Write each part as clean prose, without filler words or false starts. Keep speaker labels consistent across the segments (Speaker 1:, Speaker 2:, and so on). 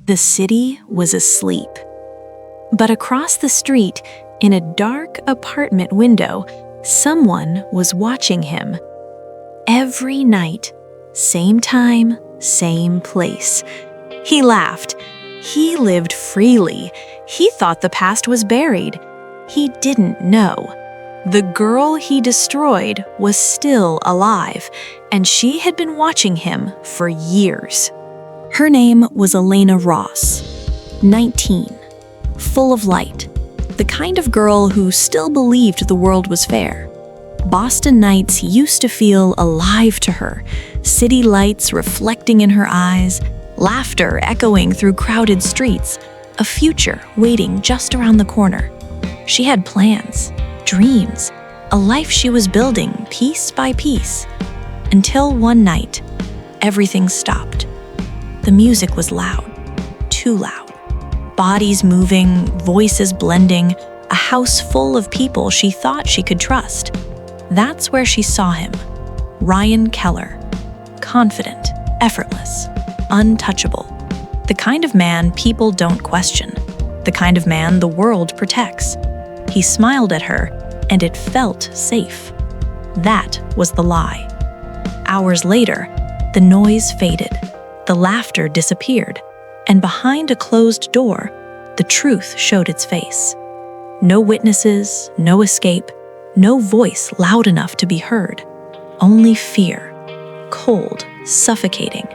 Speaker 1: The city was asleep. But across the street, in a dark apartment window, someone was watching him. Every night, same time, same place. He laughed. He lived freely. He thought the past was buried. He didn't know. The girl he destroyed was still alive, and she had been watching him for years. Her name was Elena Ross, 19, full of light, the kind of girl who still believed the world was fair. Boston nights used to feel alive to her, city lights reflecting in her eyes, laughter echoing through crowded streets, a future waiting just around the corner. She had plans, dreams, a life she was building piece by piece. Until one night, everything stopped. The music was loud, too loud. Bodies moving, voices blending, a house full of people she thought she could trust. That's where she saw him, Ryan Keller, confident, effortless, untouchable. The kind of man people don't question, the kind of man the world protects. He smiled at her, and it felt safe. That was the lie. Hours later, the noise faded, the laughter disappeared, and behind a closed door, the truth showed its face. No witnesses, no escape, no voice loud enough to be heard. Only fear, cold, suffocating,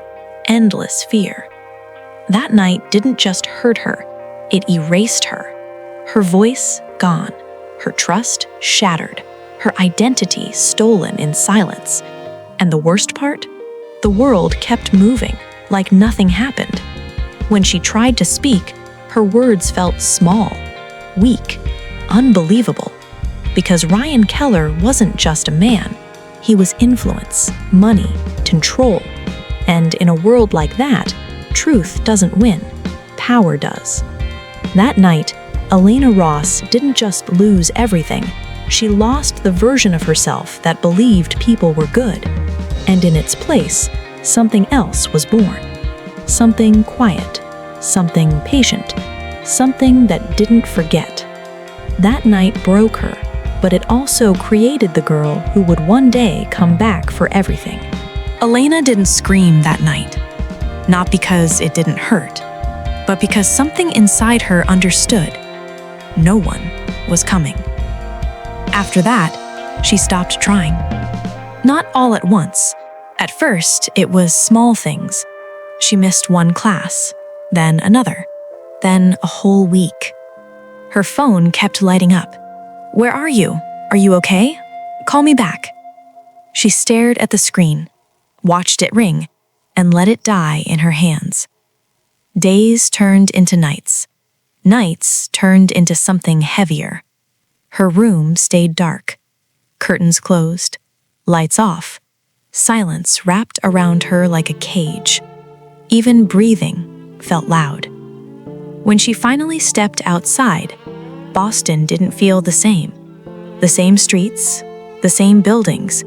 Speaker 1: endless fear. That night didn't just hurt her, it erased her. Her voice gone, her trust shattered, her identity stolen in silence. And the worst part? The world kept moving, like nothing happened. When she tried to speak, her words felt small, weak, unbelievable. Because Ryan Keller wasn't just a man. He was influence, money, control. And in a world like that, truth doesn't win, power does. That night, Elena Ross didn't just lose everything, she lost the version of herself that believed people were good. And in its place, something else was born. Something quiet, something patient, something that didn't forget. That night broke her, but it also created the girl who would one day come back for everything. Elena didn't scream that night, not because it didn't hurt, but because something inside her understood. No one was coming. After that, she stopped trying. Not all at once. At first, it was small things. She missed one class, then another, then a whole week. Her phone kept lighting up. "Where are you? Are you okay? Call me back." She stared at the screen, watched it ring, and let it die in her hands. Days turned into nights. Nights turned into something heavier. Her room stayed dark. Curtains closed, lights off. Silence wrapped around her like a cage. Even breathing felt loud. When she finally stepped outside, Boston didn't feel the same. The same streets, the same buildings,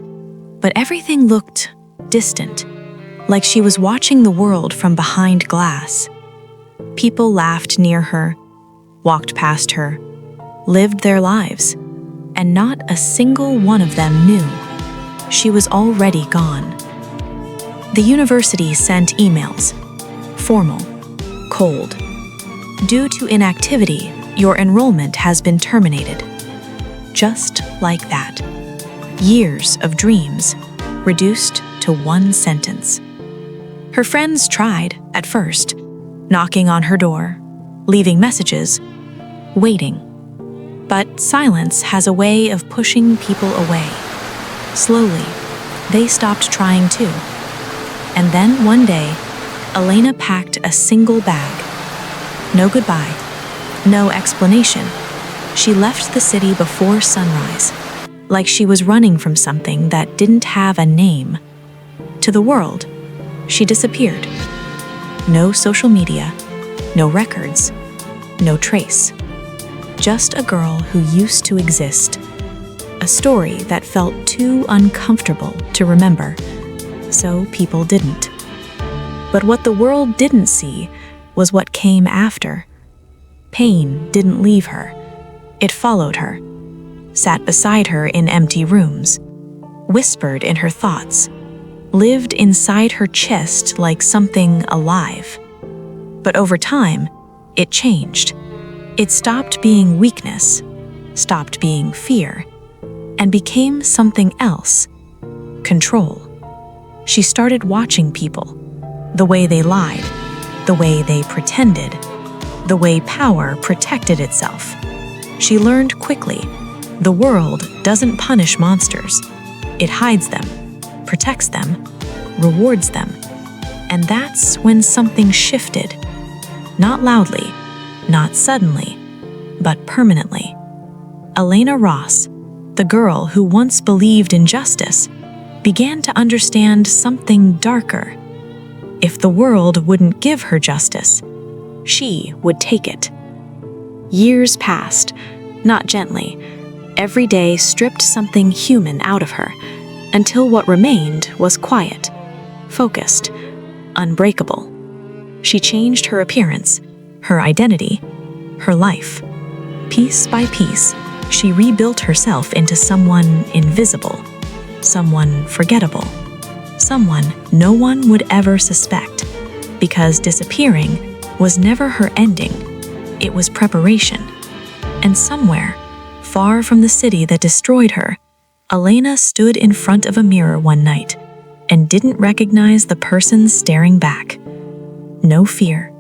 Speaker 1: but everything looked distant, like she was watching the world from behind glass. People laughed near her, walked past her, lived their lives, and not a single one of them knew. She was already gone. The university sent emails, formal, cold. Due to inactivity, your enrollment has been terminated. Just like that. Years of dreams reduced to one sentence. Her friends tried, at first, knocking on her door, leaving messages, waiting. But silence has a way of pushing people away. Slowly, they stopped trying too. And then one day, Elena packed a single bag. No goodbye, no explanation. She left the city before sunrise, like she was running from something that didn't have a name. To the world, she disappeared. No social media, no records, no trace. Just a girl who used to exist. A story that felt too uncomfortable to remember, so people didn't. But what the world didn't see was what came after. Pain didn't leave her. It followed her, sat beside her in empty rooms, whispered in her thoughts, lived inside her chest like something alive. But over time, it changed. It stopped being weakness, stopped being fear, and became something else: control. She started watching people, the way they lied, the way they pretended, the way power protected itself. She learned quickly, the world doesn't punish monsters. It hides them, protects them, rewards them. And that's when something shifted. Not loudly, not suddenly, but permanently. Elena Ross, the girl who once believed in justice, began to understand something darker. If the world wouldn't give her justice, she would take it. Years passed, not gently. Every day stripped something human out of her, until what remained was quiet, focused, unbreakable. She changed her appearance, her identity, her life. Piece by piece, she rebuilt herself into someone invisible, someone forgettable, someone no one would ever suspect, because disappearing was never her ending. It was preparation. And somewhere, far from the city that destroyed her, Elena stood in front of a mirror one night and didn't recognize the person staring back. No fear,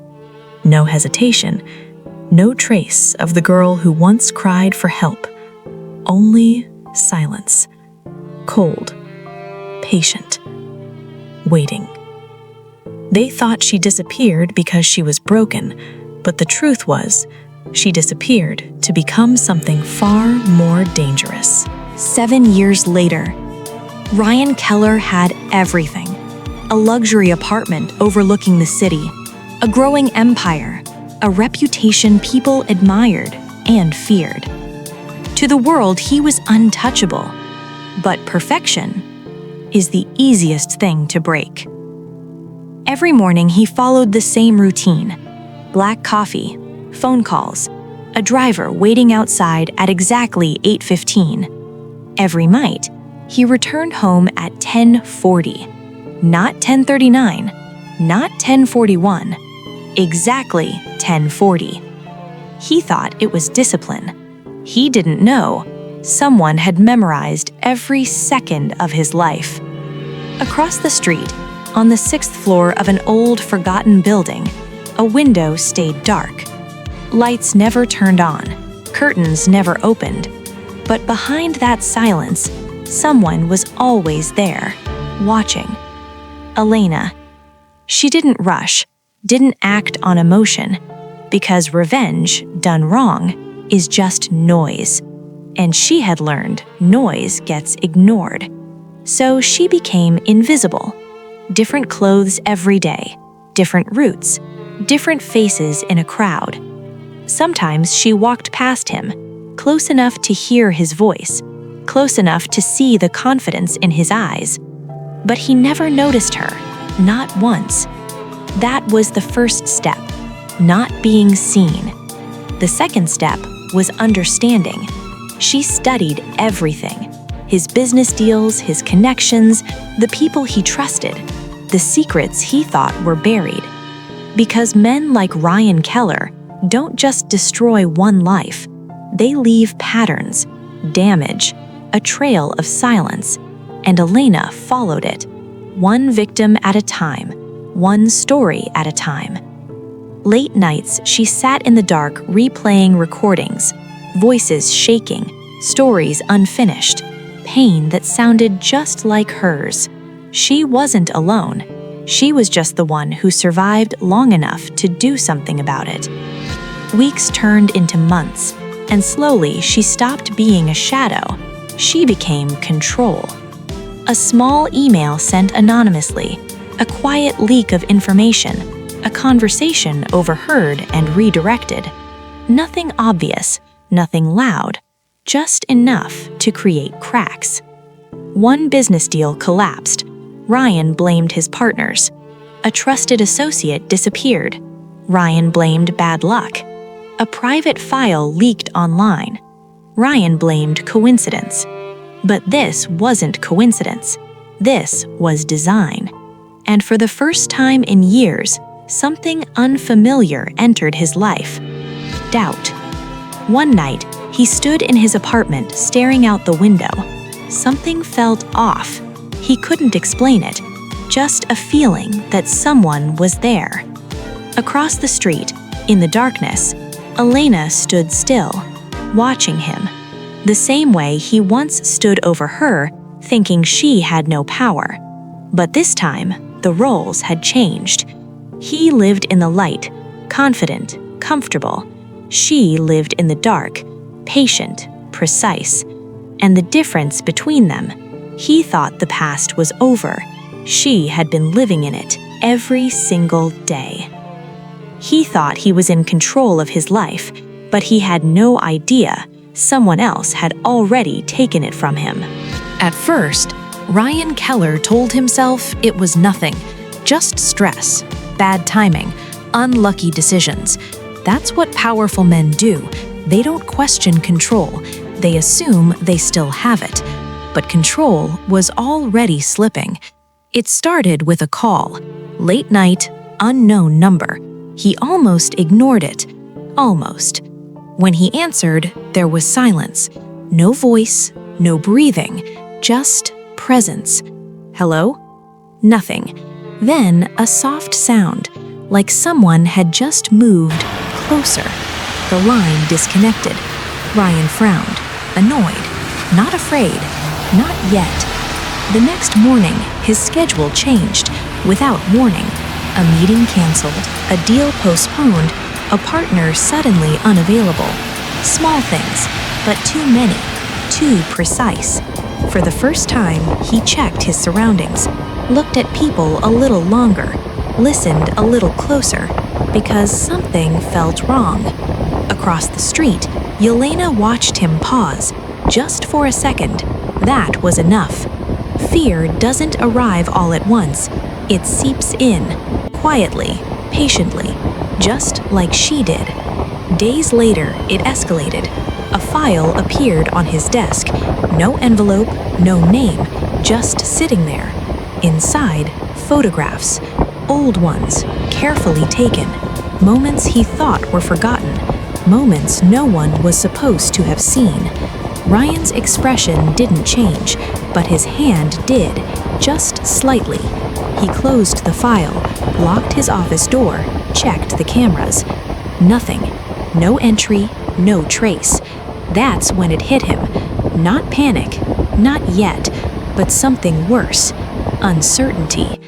Speaker 1: no hesitation, no trace of the girl who once cried for help. Only silence. Cold, patient, waiting. They thought she disappeared because she was broken, but the truth was, she disappeared to become something far more dangerous.
Speaker 2: 7 years later, Ryan Keller had everything. A luxury apartment overlooking the city, a growing empire, a reputation people admired and feared. To the world, he was untouchable. But perfection is the easiest thing to break. Every morning, he followed the same routine: black coffee, phone calls, a driver waiting outside at exactly 8:15. Every night, he returned home at 10:40, not 10:39, not 10:41, exactly 10:40. He thought it was discipline. He didn't know someone had memorized every second of his life. Across the street, on the 6th floor of an old, forgotten building, a window stayed dark. Lights never turned on, curtains never opened. But behind that silence, someone was always there, watching. Elena. She didn't rush, didn't act on emotion, because revenge, done wrong, is just noise. And she had learned noise gets ignored. So she became invisible. Different clothes every day, different routes, different faces in a crowd. Sometimes she walked past him, close enough to hear his voice, close enough to see the confidence in his eyes. But he never noticed her, not once. That was the first step, not being seen. The second step was understanding. She studied everything: his business deals, his connections, the people he trusted, the secrets he thought were buried. Because men like Ryan Keller don't just destroy one life, they leave patterns, damage, a trail of silence, and Elena followed it, one victim at a time, one story at a time. Late nights, she sat in the dark replaying recordings, voices shaking, stories unfinished, pain that sounded just like hers. She wasn't alone. She was just the one who survived long enough to do something about it. Weeks turned into months, and slowly she stopped being a shadow. She became control. A small email sent anonymously, a quiet leak of information, a conversation overheard and redirected. Nothing obvious, nothing loud, just enough to create cracks. One business deal collapsed. Ryan blamed his partners. A trusted associate disappeared. Ryan blamed bad luck. A private file leaked online. Ryan blamed coincidence. But this wasn't coincidence. This was design. And for the first time in years, something unfamiliar entered his life: doubt. One night, he stood in his apartment staring out the window. Something felt off. He couldn't explain it, just a feeling that someone was there. Across the street, in the darkness, Elena stood still, watching him, the same way he once stood over her, thinking she had no power. But this time, the roles had changed. He lived in the light, confident, comfortable. She lived in the dark, patient, precise. And the difference between them, he thought the past was over. She had been living in it every single day. He thought he was in control of his life, but he had no idea someone else had already taken it from him.
Speaker 1: At first, Ryan Keller told himself it was nothing, just stress, bad timing, unlucky decisions. That's what powerful men do. They don't question control. They assume they still have it. But control was already slipping. It started with a call. Late night, unknown number. He almost ignored it. Almost. When he answered, there was silence. No voice, no breathing, just presence. Hello? Nothing. Then a soft sound, like someone had just moved closer. The line disconnected. Ryan frowned, annoyed, not afraid, not yet. The next morning, his schedule changed, without warning. A meeting canceled, a deal postponed, a partner suddenly unavailable. Small things, but too many, too precise. For the first time, he checked his surroundings, looked at people a little longer, listened a little closer, because something felt wrong. Across the street, Yelena watched him pause, just for a second. That was enough. Fear doesn't arrive all at once. It seeps in, quietly, patiently, just like she did. Days later, it escalated. A file appeared on his desk. No envelope, no name, just sitting there. Inside, photographs. Old ones, carefully taken. Moments he thought were forgotten. Moments no one was supposed to have seen. Ryan's expression didn't change, but his hand did, just slightly. He closed the file, locked his office door, checked the cameras. Nothing. No entry, no trace. That's when it hit him. Not panic, not yet, but something worse. Uncertainty.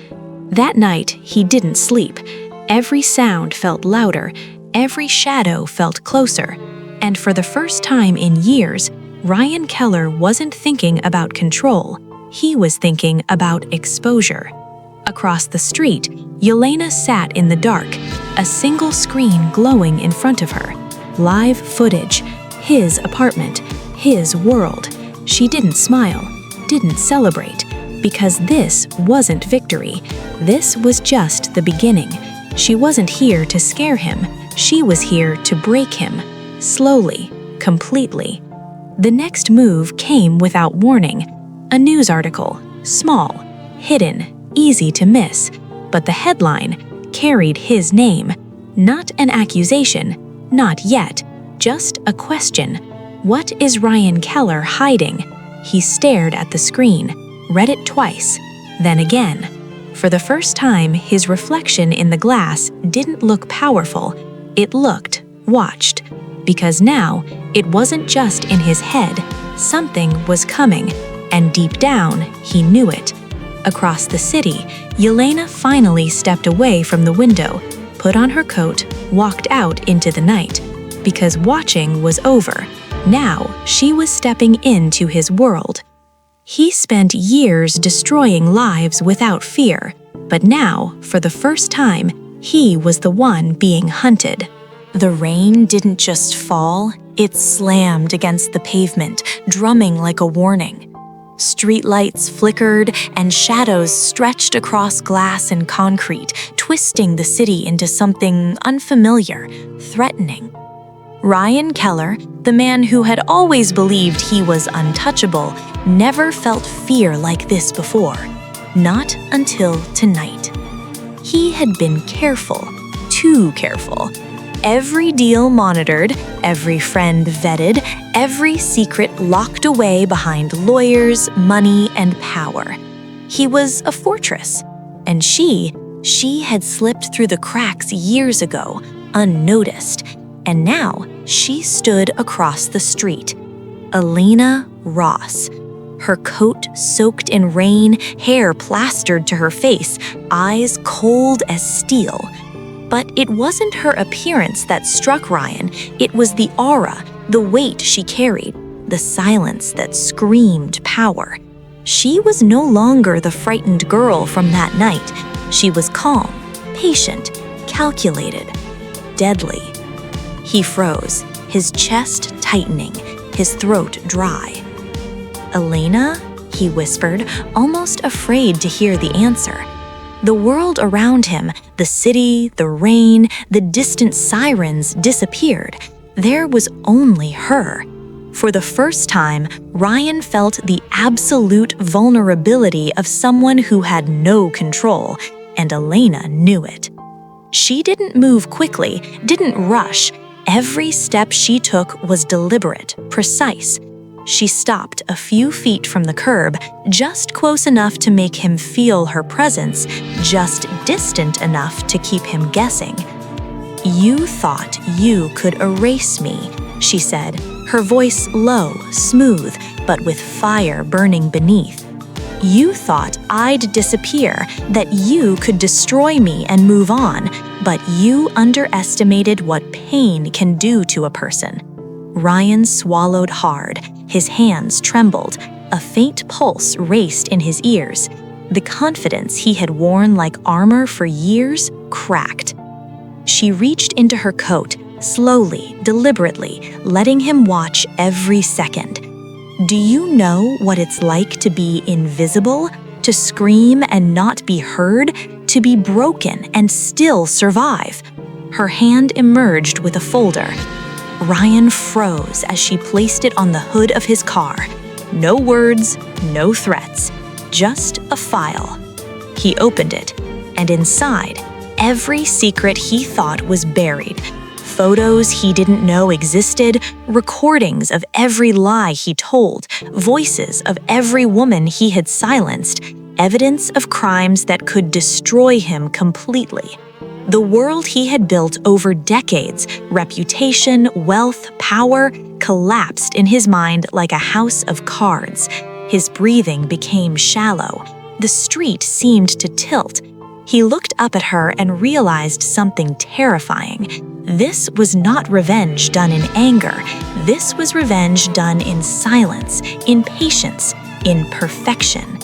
Speaker 1: That night, he didn't sleep. Every sound felt louder, every shadow felt closer. And for the first time in years, Ryan Keller wasn't thinking about control. He was thinking about exposure. Across the street, Yelena sat in the dark, a single screen glowing in front of her. Live footage, his apartment, his world. She didn't smile, didn't celebrate, because this wasn't victory. This was just the beginning. She wasn't here to scare him. She was here to break him, slowly, completely. The next move came without warning. A news article, small, hidden, easy to miss, but the headline carried his name. Not an accusation, not yet, just a question. What is Ryan Keller hiding? He stared at the screen, read it twice, then again. For the first time, his reflection in the glass didn't look powerful. It looked, watched. Because now, it wasn't just in his head. Something was coming, and deep down, he knew it. Across the city, Yelena finally stepped away from the window, put on her coat, walked out into the night. Because watching was over. Now, she was stepping into his world. He spent years destroying lives without fear, but now, for the first time, he was the one being hunted. The rain didn't just fall, it slammed against the pavement, drumming like a warning.
Speaker 2: Streetlights flickered and shadows stretched across glass and concrete, twisting the city into something unfamiliar, threatening. Ryan Keller, the man who had always believed he was untouchable, never felt fear like this before. Not until tonight. He had been careful, too careful. Every deal monitored, every friend vetted, every secret locked away behind lawyers, money, and power. He was a fortress, and she had slipped through the cracks years ago, unnoticed, and now she stood across the street. Elena Ross. Her coat soaked in rain, hair plastered to her face, eyes cold as steel. But it wasn't her appearance that struck Ryan, it was the aura, the weight she carried, the silence that screamed power. She was no longer the frightened girl from that night. She was calm, patient, calculated, deadly. He froze, his chest tightening, his throat dry. "Elena?" he whispered, almost afraid to hear the answer. The world around him, the city, the rain, the distant sirens disappeared. There was only her. For the first time, Ryan felt the absolute vulnerability of someone who had no control, and Elena knew it. She didn't move quickly, didn't rush. Every step she took was deliberate, precise. She stopped a few feet from the curb, just close enough to make him feel her presence, just distant enough to keep him guessing. "You thought you could erase me," she said, her voice low, smooth, but with fire burning beneath. "You thought I'd disappear, that you could destroy me and move on, but you underestimated what pain can do to a person." Ryan swallowed hard. His hands trembled. A faint pulse raced in his ears. The confidence he had worn like armor for years cracked. She reached into her coat, slowly, deliberately, letting him watch every second. "Do you know what it's like to be invisible? To scream and not be heard? To be broken and still survive?" Her hand emerged with a folder. Ryan froze as she placed it on the hood of his car. No words, no threats, just a file. He opened it, and inside, every secret he thought was buried. Photos he didn't know existed, recordings of every lie he told, voices of every woman he had silenced, evidence of crimes that could destroy him completely. The world he had built over decades, reputation, wealth, power, collapsed in his mind like a house of cards. His breathing became shallow. The street seemed to tilt. He looked up at her and realized something terrifying. This was not revenge done in anger. This was revenge done in silence, in patience, in perfection.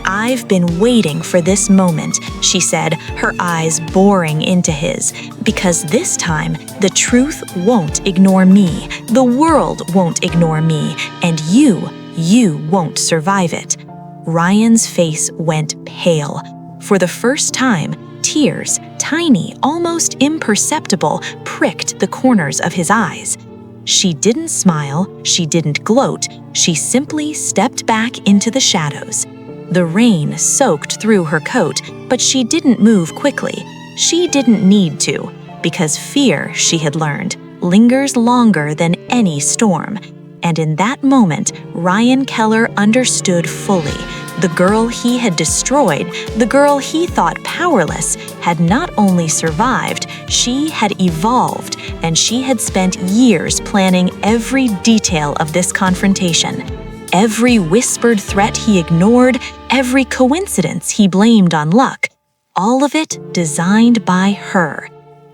Speaker 2: "I've been waiting for this moment," she said, her eyes boring into his, "because this time the truth won't ignore me, the world won't ignore me, and you won't survive it." Ryan's face went pale. For the first time, tears, tiny, almost imperceptible, pricked the corners of his eyes. She didn't smile, she didn't gloat, she simply stepped back into the shadows. The rain soaked through her coat, but she didn't move quickly. She didn't need to, because fear, she had learned, lingers longer than any storm. And in that moment, Ryan Keller understood fully. The girl he had destroyed, the girl he thought powerless, had not only survived, she had evolved, and she had spent years planning every detail of this confrontation. Every whispered threat he ignored, every coincidence he blamed on luck, all of it designed by her.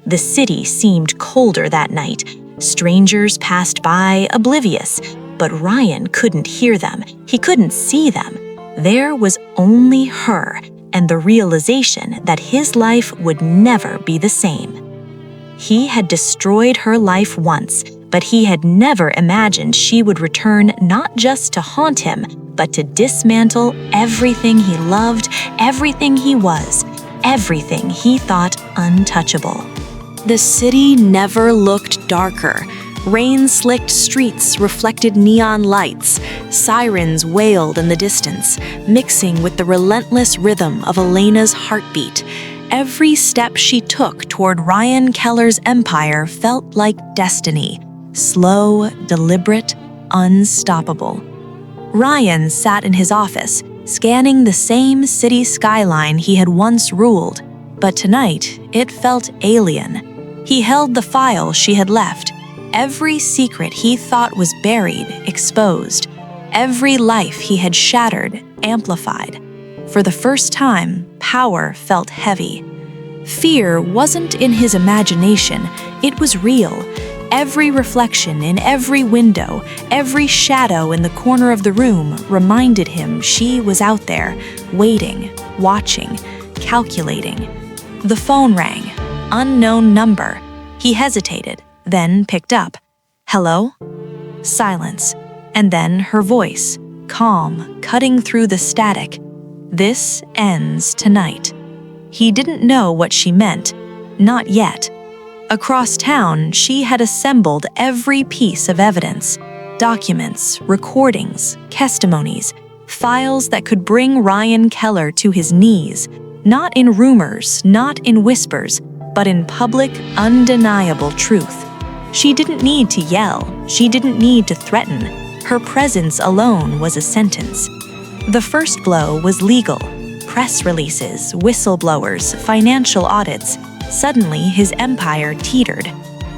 Speaker 2: The city seemed colder that night. Strangers passed by, oblivious, but Ryan couldn't hear them. He couldn't see them. There was only her, and the realization that his life would never be the same. He had destroyed her life once, but he had never imagined she would return not just to haunt him, but to dismantle everything he loved, everything he was, everything he thought untouchable.
Speaker 1: The city never looked darker. Rain-slicked streets reflected neon lights. Sirens wailed in the distance, mixing with the relentless rhythm of Elena's heartbeat. Every step she took toward Ryan Keller's empire felt like destiny. Slow, deliberate, unstoppable. Ryan sat in his office, scanning the same city skyline he had once ruled. But tonight, it felt alien. He held the file she had left. Every secret he thought was buried, exposed. Every life he had shattered, amplified. For the first time, power felt heavy. Fear wasn't in his imagination, it was real. Every reflection in every window, every shadow in the corner of the room reminded him she was out there, waiting, watching, calculating. The phone rang. Unknown number. He hesitated, then picked up. Hello? Silence. And then her voice, calm, cutting through the static. This ends tonight. He didn't know what she meant. Not yet. Across town, she had assembled every piece of evidence. Documents, recordings, testimonies, files that could bring Ryan Keller to his knees. Not in rumors, not in whispers, but in public, undeniable truth. She didn't need to yell. She didn't need to threaten. Her presence alone was a sentence. The first blow was legal. Press releases, whistleblowers, financial audits. Suddenly, his empire teetered.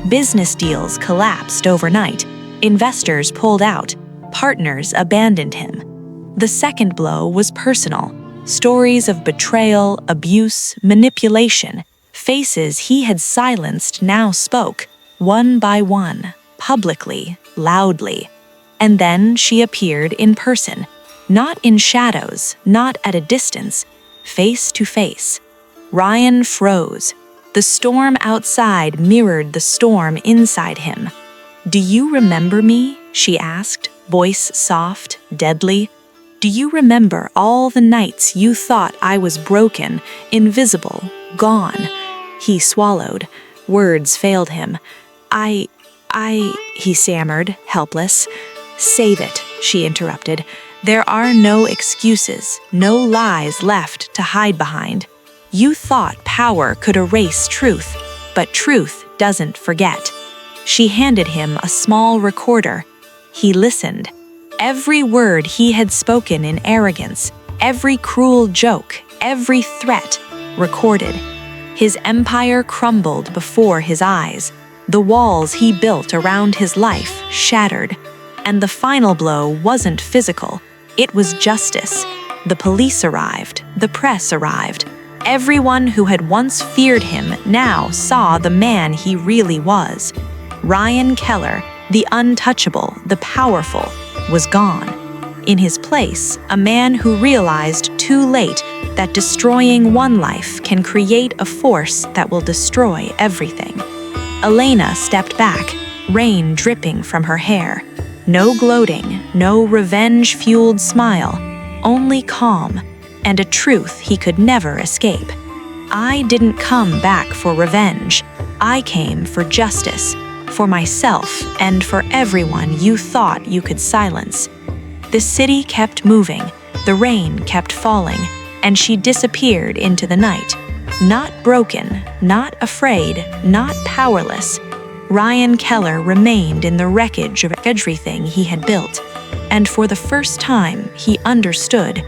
Speaker 1: Business deals collapsed overnight. Investors pulled out. Partners abandoned him. The second blow was personal. Stories of betrayal, abuse, manipulation. Faces he had silenced now spoke, one by one, publicly, loudly. And then she appeared in person, not in shadows, not at a distance, face to face. Ryan froze. The storm outside mirrored the storm inside him. "Do you remember me?" she asked, voice soft, deadly. "Do you remember all the nights you thought I was broken, invisible, gone?" He swallowed. Words failed him. I, he stammered, helpless. "Save it," she interrupted. "There are no excuses, no lies left to hide behind. You thought power could erase truth, but truth doesn't forget." She handed him a small recorder. He listened. Every word he had spoken in arrogance, every cruel joke, every threat, recorded. His empire crumbled before his eyes. The walls he built around his life shattered. And the final blow wasn't physical. It was justice. The police arrived. The press arrived. Everyone who had once feared him now saw the man he really was. Ryan Keller, the untouchable, the powerful, was gone. In his place, a man who realized too late that destroying one life can create a force that will destroy everything. Elena stepped back, rain dripping from her hair. No gloating, no revenge-fueled smile, only calm, and a truth he could never escape. "I didn't come back for revenge. I came for justice, for myself and for everyone you thought you could silence." The city kept moving, the rain kept falling, and she disappeared into the night. Not broken, not afraid, not powerless. Ryan Keller remained in the wreckage of everything he had built. And for the first time, he understood,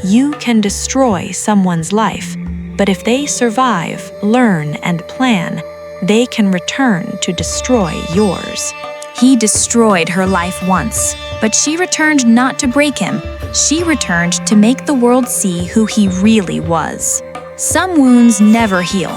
Speaker 1: you can destroy someone's life, but if they survive, learn, and plan, they can return to destroy yours.
Speaker 2: He destroyed her life once, but she returned not to break him. She returned to make the world see who he really was. Some wounds never heal,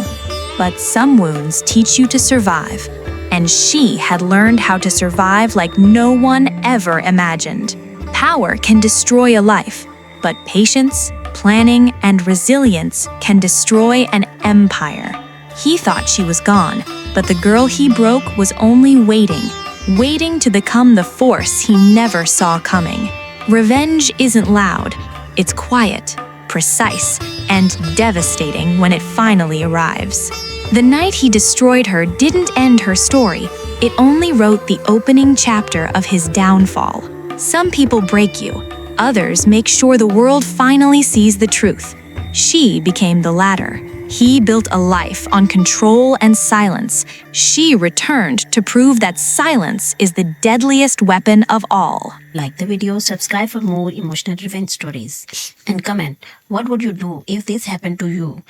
Speaker 2: but some wounds teach you to survive. And she had learned how to survive like no one ever imagined. Power can destroy a life, but patience, planning, and resilience can destroy an empire. He thought she was gone, but the girl he broke was only waiting, waiting to become the force he never saw coming. Revenge isn't loud. It's quiet, precise, and devastating when it finally arrives. The night he destroyed her didn't end her story. It only wrote the opening chapter of his downfall. Some people break you. Others make sure the world finally sees the truth. She became the latter. He built a life on control and silence. She returned to prove that silence is the deadliest weapon of all.
Speaker 3: Like the video, subscribe for more emotional revenge stories, and comment what would you do if this happened to you,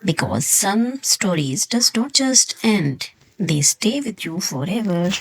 Speaker 3: because some stories does not just end, they stay with you forever.